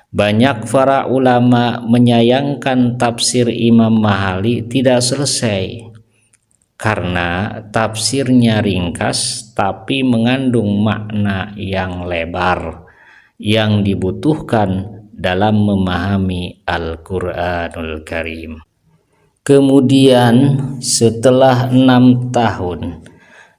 Banyak para ulama menyayangkan tafsir Imam Mahali tidak selesai karena tafsirnya ringkas tapi mengandung makna yang lebar yang dibutuhkan dalam memahami Al-Quranul Karim. Kemudian setelah 6 tahun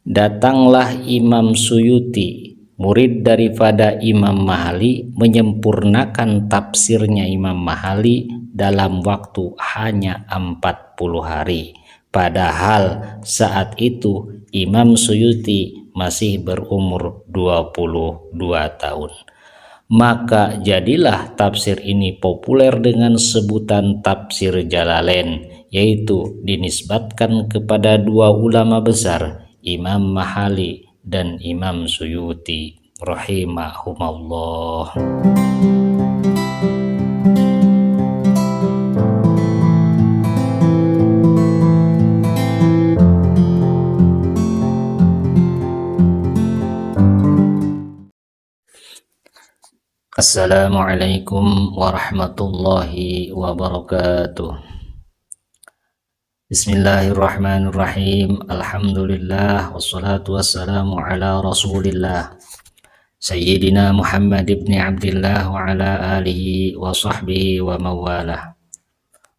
datanglah Imam Suyuti, murid daripada Imam Mahali, menyempurnakan tafsirnya Imam Mahali dalam waktu hanya 40 hari. Padahal saat itu Imam Suyuti masih berumur 22 tahun. Maka jadilah tafsir ini populer dengan sebutan tafsir Jalalain, yaitu dinisbatkan kepada dua ulama besar, Imam Mahali dan Imam Suyuti rahimahumullah. Assalamualaikum warahmatullahi wabarakatuh. Bismillahirrahmanirrahim. Alhamdulillah wassalatu wassalamu ala Rasulillah Sayyidina Muhammad ibn Abdillah wa ala alihi wa sahbihi wa mawalah.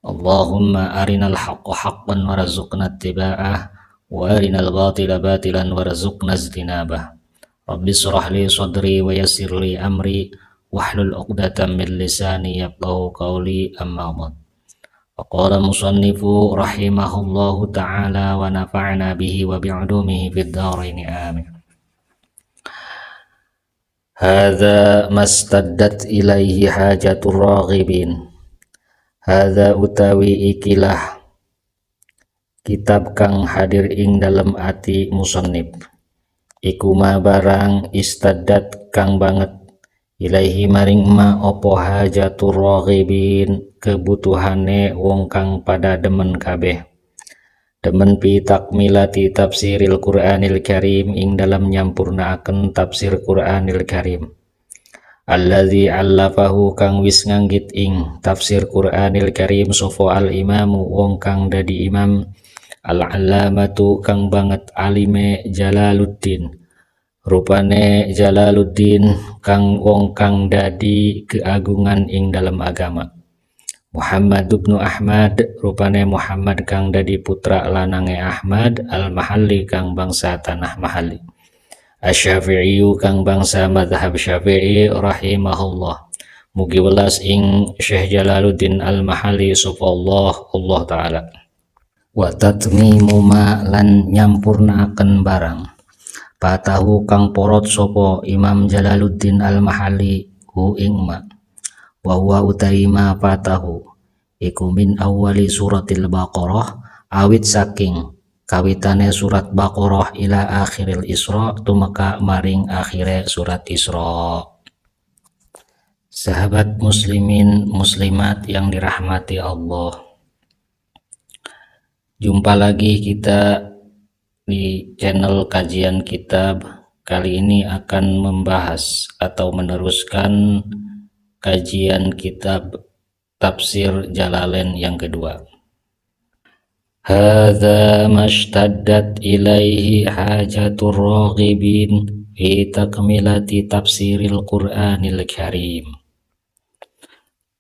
Allahumma arinal haqqa haqqan warzuqna ittiba'ah wa arinal batila batilan warzuqna ijtinabah. Rabbi shrah li sadri wa yassir li amri wahlul 'uqdatam min lisani yafqahu qawli, amma ba'd. Faqala musannifu rahimahullahu ta'ala wa nafa'na bihi wa bi'ulumihi fid dharain amin. Hadza mastaddat ilaihi hajatur raghibin. Hadza utawi ikilah kitab kang hadir ing dalam ati musannif, iku ma barang istaddat kang banget ilaihi maring ma opo hajatur raghibin, kebutuhane wong kang pada demen kabeh, demen pi takmilati tafsiril Qur'anil Karim, ing dalam nyampurnaaken tafsir Qur'anil Karim. Allazi allafahu kang wis nganggit ing tafsir Qur'anil Karim sapa al imamu wong kang dadi imam, al-allamatu kang banget alime Jalaluddin, rupane Jalaluddin kang wong kang dadi keagungan ing dalam agama. Muhammad ibnu Ahmad, rupane Muhammad kang dadi putra lanange Ahmad, al-Mahalli kang bangsa tanah Mahalli, Asy-Syafi'i kang bangsa madhab Syafi'i rahimahullah. Mugi welas ing Syekh Jalaluddin al-Mahalli sufallah Allah taala. Wa tatmimu ma lan nyampurnaaken barang patahu kang porot sopo Imam Jalaluddin al-Mahalli hu ing ma, wa huwa utaima patahu iku min awali suratil Baqarah, awit saking kawitane surat Baqarah ila akhiril Isra, tumeka maring akhire surat Isra. Sahabat muslimin muslimat yang dirahmati Allah, jumpa lagi kita di channel kajian kitab. Kali ini akan membahas atau meneruskan kajian kitab tafsir Jalalain yang kedua. Hadza mashtaddat ilaihi hajatur raghibin fi takmilati tafsiril Qur'anil Karim.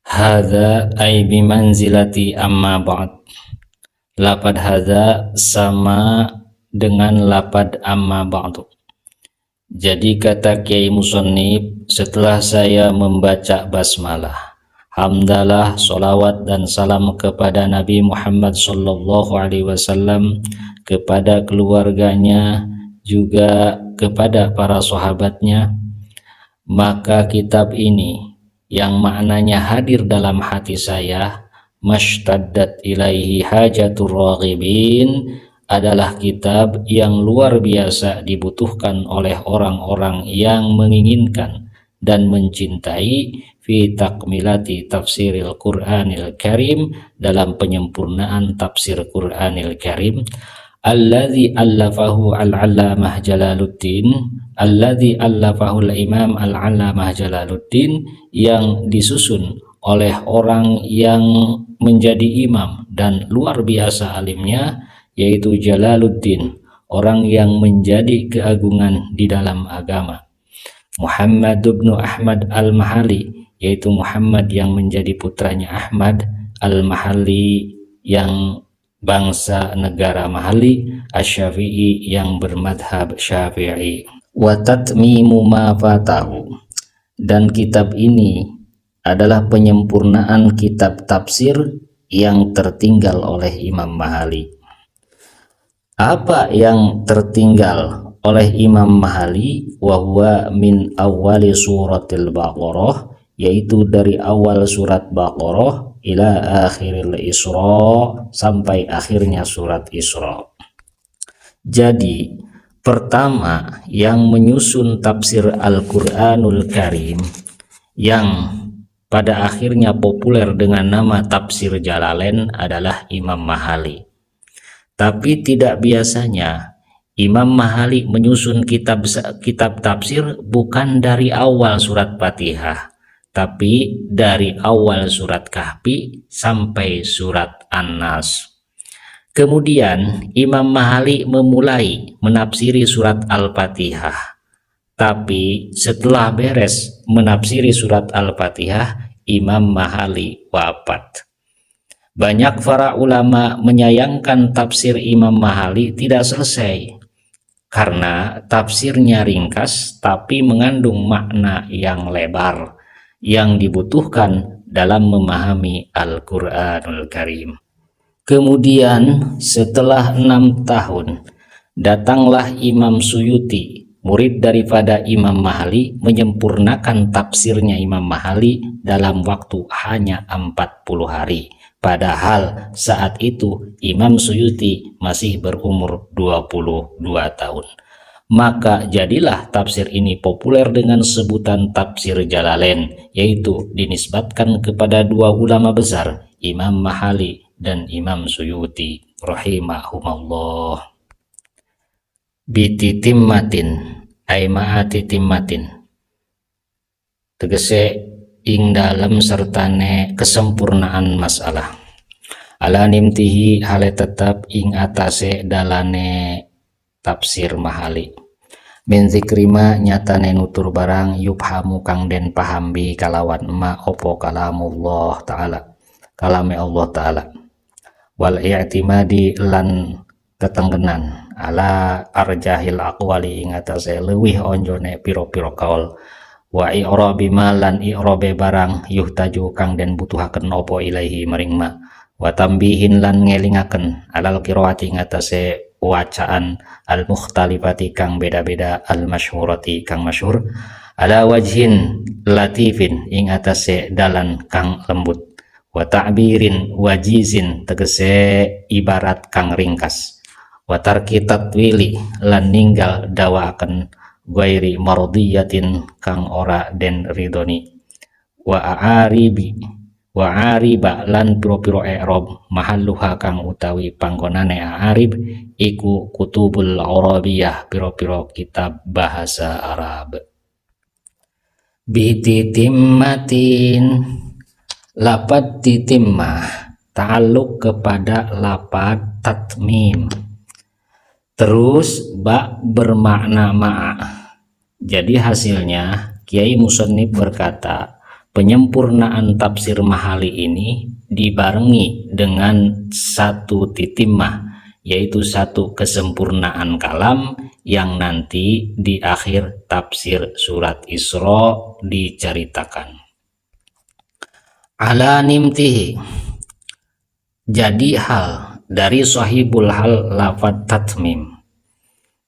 Hadza ay bimanzilati amma ba'd. Lapad hadza sama dengan lapad amma ba'du. Jadi kata Kiai Musannif, setelah saya membaca basmalah, hamdalah, solawat dan salam kepada Nabi Muhammad sallallahu alaihi wasallam, kepada keluarganya, juga kepada para sahabatnya, maka kitab ini yang maknanya hadir dalam hati saya, mashtaddat ilaihi hajatur raghibin, adalah kitab yang luar biasa dibutuhkan oleh orang-orang yang menginginkan dan mencintai fi takmilati tafsiril Qur'anil Karim, dalam penyempurnaan tafsir Qur'anil Karim, alladzi allafahu al-allamah Jalaluddin, alladzi allafahu al-imam al-allamah Jalaluddin, yang disusun oleh orang yang menjadi imam dan luar biasa alimnya, yaitu Jalaluddin, orang yang menjadi keagungan di dalam agama. Muhammad bin Ahmad al-Mahali, yaitu Muhammad yang menjadi putranya Ahmad al-Mahali yang bangsa negara Mahali, Asy-Syafi'i yang bermadhab Syafi'i. Wa tatmimu ma fatahu, dan kitab ini adalah penyempurnaan kitab tafsir yang tertinggal oleh Imam Mahali. Apa yang tertinggal oleh Imam Mahali? Wa huwa min awwali suratil Baqarah, yaitu dari awal surat Baqarah ila akhiril Isra, sampai akhirnya surat Isra. Jadi pertama yang menyusun tafsir Al-Qur'anul Karim yang pada akhirnya populer dengan nama tafsir Jalalain adalah Imam Mahali. Tapi tidak biasanya Imam Mahali menyusun kitab tafsir bukan dari awal surat Fatihah, tapi dari awal surat Kahfi sampai surat An-Nas. Kemudian Imam Mahali memulai menafsiri surat Al-Fatihah. Tapi setelah beres menafsiri surat Al-Fatihah, Imam Mahali wafat. Banyak para ulama menyayangkan tafsir Imam Mahali tidak selesai karena tafsirnya ringkas tapi mengandung makna yang lebar yang dibutuhkan dalam memahami Al-Qur'anul Karim. Kemudian setelah 6 tahun datanglah Imam Suyuti, murid daripada Imam Mahali, menyempurnakan tafsirnya Imam Mahali dalam waktu hanya 40 hari. Padahal saat itu Imam Suyuti masih berumur 22 tahun. Maka jadilah tafsir ini populer dengan sebutan tafsir Jalalain, yaitu dinisbatkan kepada dua ulama besar, Imam Mahali dan Imam Suyuti rahimahumullah. Bititimmatin ay ma'atitimmatin, tegese ing dalam sertane kesempurnaan masalah, ala nimtihi hale tetap ing atase dalane tafsir Mahali, min zikrima nyatane nutur barang yubhamu kang den pahambi kalawan ma opo kalamullah ta'ala, kalame Allah ta'ala, wal i'timadi lan ketenggenan ala arjahil aqwali ing atase leuwih onjone piro-piro kaul, wa i'rabi malan i'rabe barang yuhtaju kang den butuhaken opo ilaihi maring ma, wa tambihin lan ngelingaken alal qiraati ing atase wacaan al mukhtalifati kang beda-beda, al masyhurati kang masyhur, ala wajhin latifin ing atase dalan kang lembut, wa ta'birin wajizin tegese ibarat kang ringkas, wa tarki tatwili lan ninggal dawaaken ghairi mardiyatin kang ora den ridoni, wa ariba lan piro-piro i'rab mahalluha kang utawi panggonane arib iku kutubul arabiyah, piro-piro kitab bahasa Arab. Bititimmatin, lapad titimmah ta'alluq kepada lapad tatmim, terus ba bermakna ma'a. Jadi hasilnya Kiai Musannif berkata, penyempurnaan tafsir Mahali ini dibarengi dengan satu titimmah, yaitu satu kesempurnaan kalam yang nanti di akhir tafsir surat Isra diceritakan. Ala nimtihi, jadi hal dari sahibul hal lafad tatmim,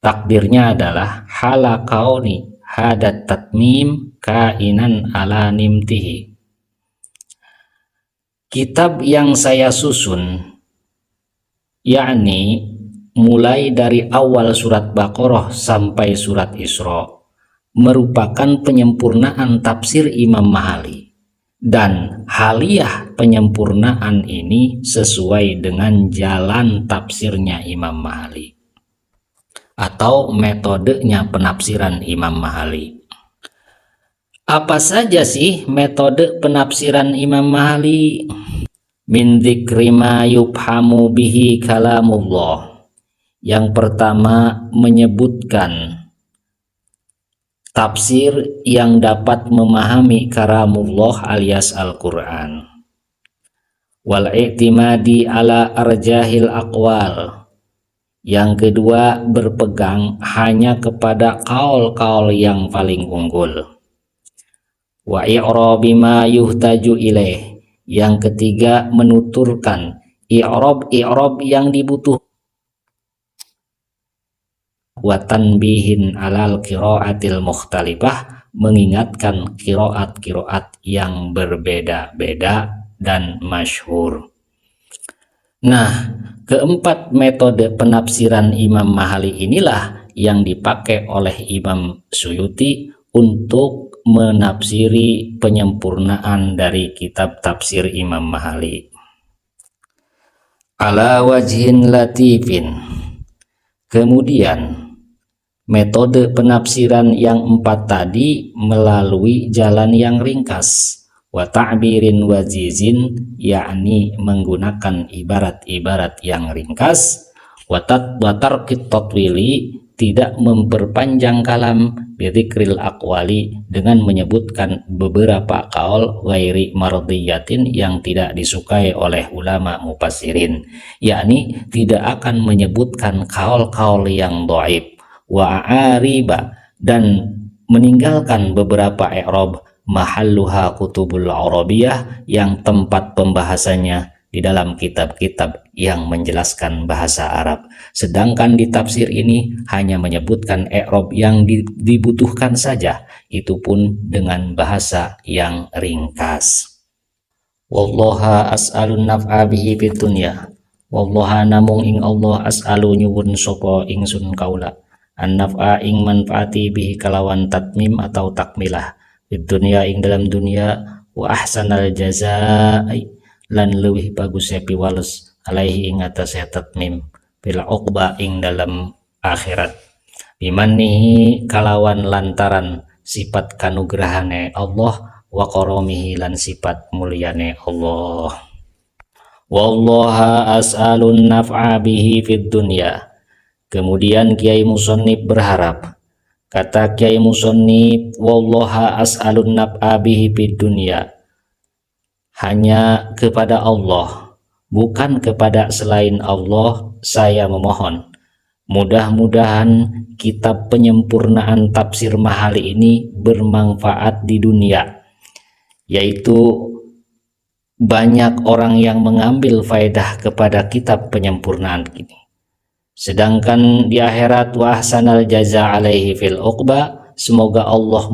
takdirnya adalah hala kauni hadat tatmim kainan ala nimtihi. Kitab yang saya susun, yakni mulai dari awal surat Baqarah sampai surat Isra, merupakan penyempurnaan tafsir Imam Mahali, Dan haliyah penyempurnaan ini sesuai dengan jalan tafsirnya Imam Mahali atau metodenya penafsiran Imam Mahali. Apa saja sih metode penafsiran Imam Mahali? Min dzikri ma yufhamu bihi kalamullah. Yang pertama, menyebutkan tafsir yang dapat memahami kalamullah alias Al-Quran. Wal i'timadi ala arjahil aqwal. Yang kedua, berpegang hanya kepada kaul-kaul yang paling unggul. Wa i'rabi ma yuhtaju ilaih. Yang ketiga, menuturkan i'rab yang dibutuhkan. Wa tanbihin alal qiraatil mukhtalifah, mengingatkan qiraat yang berbeda-beda dan masyhur. Nah, keempat metode penafsiran Imam Mahali inilah yang dipakai oleh Imam Suyuti untuk menafsiri penyempurnaan dari kitab tafsir Imam Mahali. Ala wajhin latifin. Kemudian metode penafsiran yang empat tadi melalui jalan yang ringkas, wa ta'birin wazizin, yakni menggunakan ibarat-ibarat yang ringkas, wa tarkit tatwili, tidak memperpanjang kalam, bidzikril aqwali, dengan menyebutkan beberapa kaul ghairi mardiyatin, yang tidak disukai oleh ulama mufassirin, yakni tidak akan menyebutkan kaul-kaul yang dhaif, wa ariba, dan meninggalkan beberapa i'rab mahalluha kutubul arabiyah, yang tempat pembahasannya di dalam kitab-kitab yang menjelaskan bahasa Arab. Sedangkan di tafsir ini hanya menyebutkan i'rab yang dibutuhkan saja, itu pun dengan bahasa yang ringkas. Wallaha as'alun naf'a bihi fid dunya. Wallaha namung ing Allah as'alu nyuwun sapa ingsun kaula an-naf'a ing manfaati bihi kalawan tatmim atau takmilah fid dunya ing dalam dunia, wa ahsanal jazaa'i, lan leuwih bagus piwales alaihi ing atase tatmim bila uqba ing dalam akhirat, bimannihi kalawan lantaran sifat kanugrahane Allah, wa karomihi lan sifat mulyane Allah. Wallaha as'alun naf'a bihi fid dunya. Kemudian Kiai Musannif berharap, kata Kiai Musannif, wallaha as'alun naf'a bihi fid dunya, hanya kepada Allah, bukan kepada selain Allah saya memohon. Mudah-mudahan kitab penyempurnaan tafsir Mahali ini bermanfaat di dunia, yaitu banyak orang yang mengambil faedah kepada kitab penyempurnaan ini. Sedangkan di akhirat, wa ahsanal jaza alaihi fil uqba, semoga Allah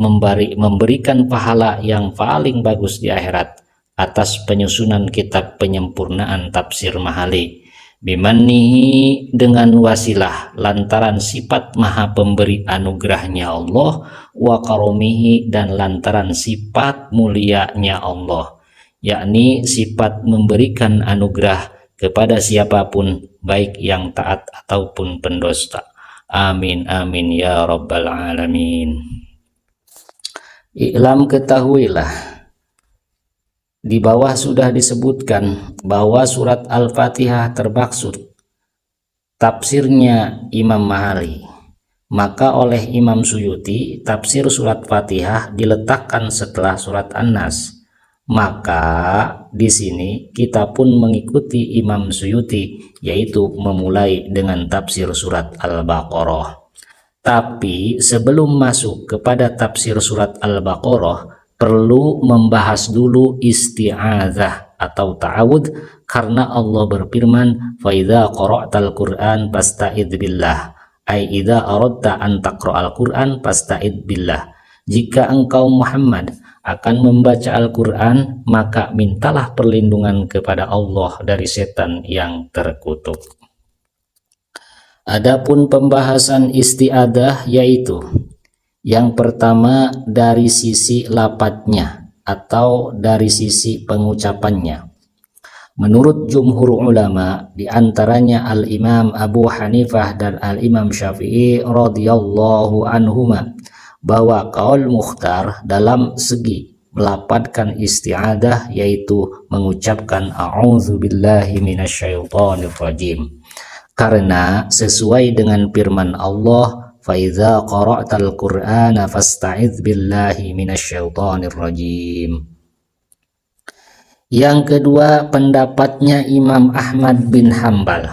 memberikan pahala yang paling bagus di akhirat atas penyusunan kitab penyempurnaan tafsir Mahali, bimannihi, dengan wasilah lantaran sifat maha pemberi anugerahnya Allah, wa karomihi, dan lantaran sifat mulianya Allah, yakni sifat memberikan anugerah kepada siapapun, baik yang taat ataupun pendosa. Amin amin ya rabbal alamin. I'lam, ketahuilah, di bawah sudah disebutkan bahwa surat Al-Fatihah termaksud tafsirnya Imam Mahali. Maka oleh Imam Suyuti, tafsir surat Fatihah diletakkan setelah surat An-Nas. Maka di sini kita pun mengikuti Imam Suyuti, yaitu memulai dengan tafsir surat Al-Baqarah. Tapi sebelum masuk kepada tafsir surat Al-Baqarah, perlu membahas dulu isti'adzah atau ta'awud, karena Allah berfirman, fa idza qara'tal Qur'an fasta'id billah, ai idza aradta an taqra'al Qur'an fasta'id billah. Jika engkau Muhammad akan membaca Al-Qur'an, maka mintalah perlindungan kepada Allah dari setan yang terkutuk. Adapun pembahasan isti'adzah, yaitu yang pertama dari sisi lafadznya atau dari sisi pengucapannya. Menurut jumhur ulama, diantaranya Al-Imam Abu Hanifah dan Al-Imam Syafi'i radhiyallahu anhuma, bahwa qaul mukhtar dalam segi melapatkan isti'adah yaitu mengucapkan a'udzubillahi minasyaitonir rajim, karena sesuai dengan firman Allah, faiza qara'tal qur'ana fasta'idz billahi minasyaitonir rajim. Yang kedua, pendapatnya Imam Ahmad bin Hambal.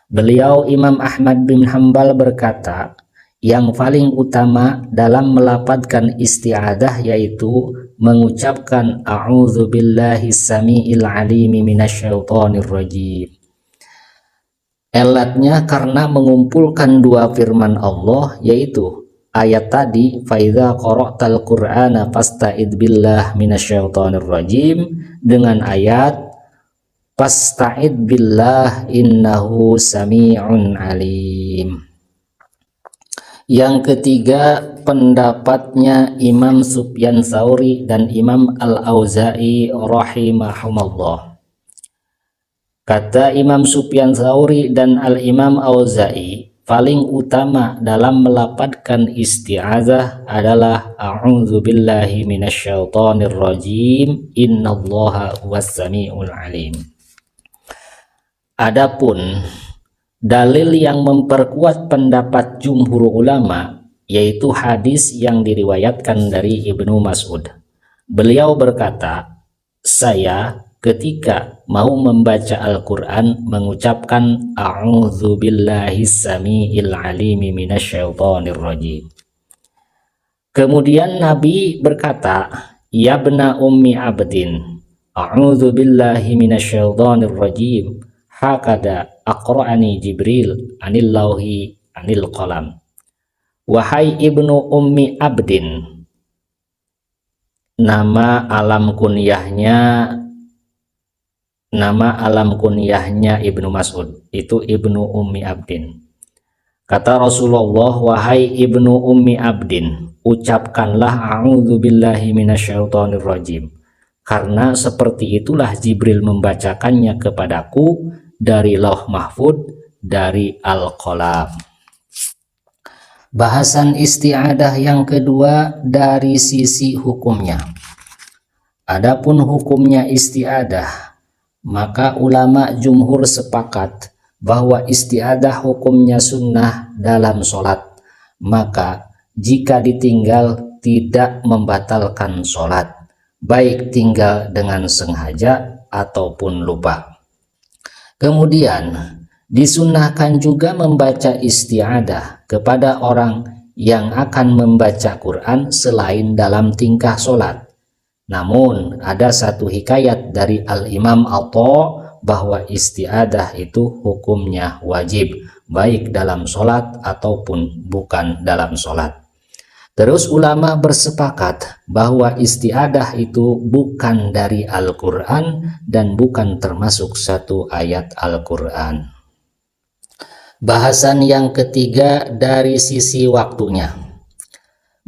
Beliau Imam Ahmad bin Hambal berkata, yang paling utama dalam melapatkan isti'adah yaitu mengucapkan a'udzubillahi samiil alimi minasyaitonir rajim. Elatnya karena mengumpulkan dua firman Allah, yaitu ayat tadi faiza qara'tal qur'ana fasta'id billah minasyaitonir rajim, dengan ayat fasta'id billah innahu sami'un alim. Yang ketiga, pendapatnya Imam Sufyan Tsauri dan Imam Al-Auza'i rahimahumullah. Kata Imam Sufyan Tsauri dan Al-Imam Auza'i, paling utama dalam melapatkan isti'adzah adalah a'udzubillahi minasyaitonir rajim innallaha huwas samiul alim. Adapun dalil yang memperkuat pendapat jumhur ulama yaitu hadis yang diriwayatkan dari Ibnu Mas'ud. Beliau berkata, saya ketika mau membaca Al-Quran mengucapkan a'udzubillahi samiil alimi minasyaitonir rajim. Kemudian Nabi berkata, ya bna ummi abdin a'udzubillahi minasyaitonir rajim hakada aqra'ani Jibril anil lauhi anil qalam. Wahai ibnu ummi abdin, nama alam kunyahnya Ibnu Mas'ud, itu Ibnu Ummi Abdin. Kata Rasulullah, wahai Ibnu Ummi Abdin, ucapkanlah a'udzubillahi minasyaitonir rajim, karena seperti itulah Jibril membacakannya kepadaku dari Lauh Mahfud, dari Al-Qalam. Bahasan isti'adah yang kedua dari sisi hukumnya. Adapun hukumnya isti'adah, maka ulama jumhur sepakat bahwa isti'adah hukumnya sunnah dalam sholat, maka jika ditinggal tidak membatalkan sholat, baik tinggal dengan sengaja ataupun lupa. Kemudian disunnahkan juga membaca isti'adah kepada orang yang akan membaca Quran selain dalam tingkah sholat. Namun ada satu hikayat dari Al-Imam Atha bahwa isti'adah itu hukumnya wajib, baik dalam sholat ataupun bukan dalam sholat. Terus ulama bersepakat bahwa isti'adah itu bukan dari Al-Quran dan bukan termasuk satu ayat Al-Quran. Bahasan yang ketiga dari sisi waktunya.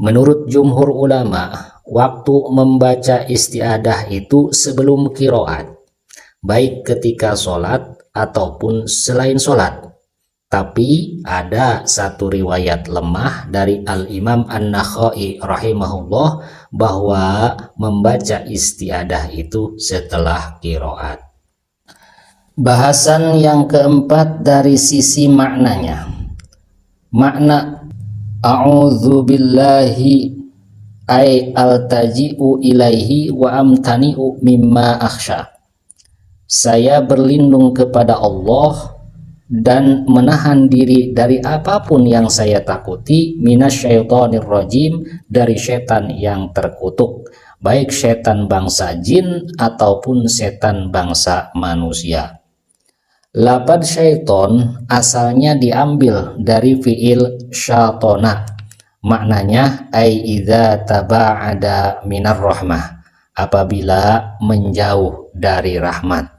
Menurut jumhur ulama, waktu membaca isti'adah itu sebelum qiraat, baik ketika sholat ataupun selain sholat. Tapi ada satu riwayat lemah dari Al-Imam An-Nakhai rahimahullah bahwa membaca isti'adah itu setelah qiraat. Bahasan yang keempat dari sisi maknanya. Makna a'udzubillahi ay altaji'u ilaihi wa amtani'u mimma akhsha. Saya berlindung kepada Allah dan menahan diri dari apapun yang saya takuti, minasyaitonir rajim, dari setan yang terkutuk, baik setan bangsa jin ataupun setan bangsa manusia. Lafaz syaiton asalnya diambil dari fiil syaitona. Maknanya ai idza taba'ada minar rahmah, apabila menjauh dari rahmat.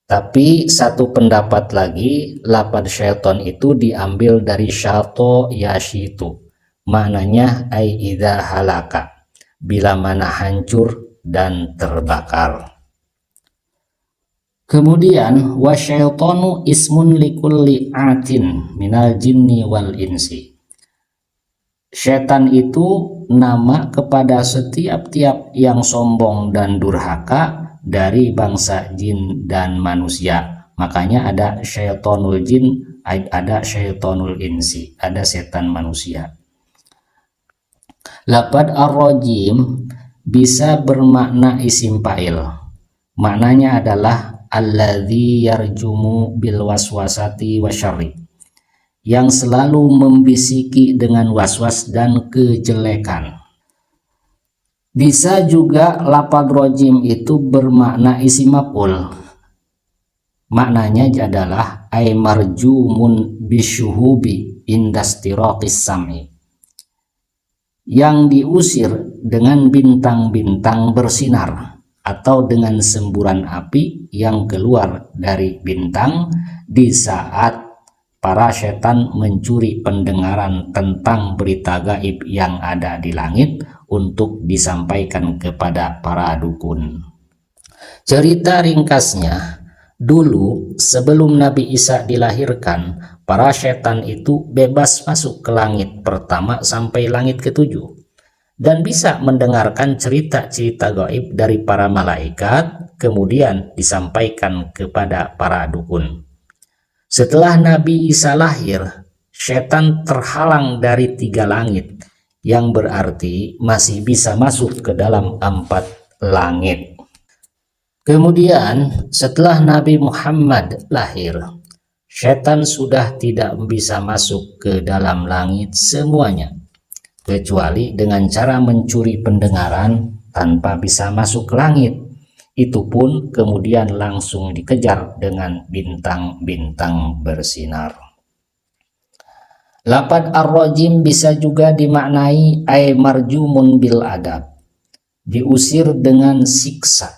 Tapi satu pendapat lagi, lafaz syaiton itu diambil dari syato yashitu. Maknanya ai idza halaka, bila mana hancur dan terbakar. Kemudian wasyaitonu ismun likulli atin minal jinni wal insi. Setan itu nama kepada setiap-tiap yang sombong dan durhaka dari bangsa jin dan manusia. Makanya ada syaitonul jin, ada syaitonul insi, ada setan manusia. Lafadz ar-rajim bisa bermakna isim fa'il. Maknanya adalah alladzi yarjumu bil waswasati wasyarri, yang selalu membisiki dengan waswas dan kejelekan. Bisa juga lafadz rajim itu bermakna isim maf'ul. Maknanya adalah ay marjumun bisyuhubi indastiraqis sam'i, yang diusir dengan bintang-bintang bersinar atau dengan semburan api yang keluar dari bintang di saat para setan mencuri pendengaran tentang berita gaib yang ada di langit untuk disampaikan kepada para dukun. Cerita ringkasnya, dulu sebelum Nabi Isa dilahirkan, para setan itu bebas masuk ke langit pertama sampai langit ketujuh dan bisa mendengarkan cerita-cerita gaib dari para malaikat, kemudian disampaikan kepada para dukun. Setelah Nabi Isa lahir, setan terhalang dari 3 langit, yang berarti masih bisa masuk ke dalam 4 langit. Kemudian setelah Nabi Muhammad lahir, setan sudah tidak bisa masuk ke dalam langit semuanya, kecuali dengan cara mencuri pendengaran tanpa bisa masuk ke langit. Itu pun kemudian langsung dikejar dengan bintang-bintang bersinar. Lafadz ar-rajim bisa juga dimaknai ay marjumun bil adab, diusir dengan siksa.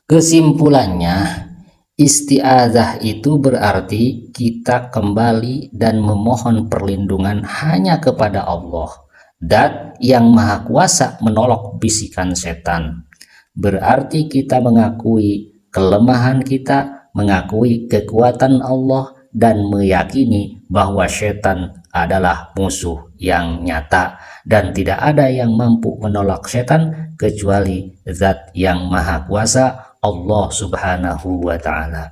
Kesimpulannya, isti'adzah itu berarti kita kembali dan memohon perlindungan hanya kepada Allah, Dat yang Maha Kuasa menolak bisikan setan. Berarti kita mengakui kelemahan kita, mengakui kekuatan Allah, dan meyakini bahwa setan adalah musuh yang nyata dan tidak ada yang mampu menolak setan kecuali Zat yang Maha Kuasa, Allah Subhanahu wa Ta'ala.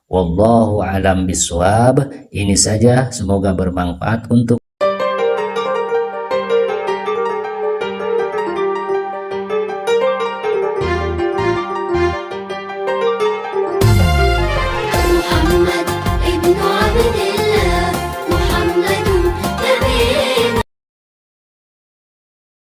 Wallahu alam biswab. Ini saja, semoga bermanfaat untuk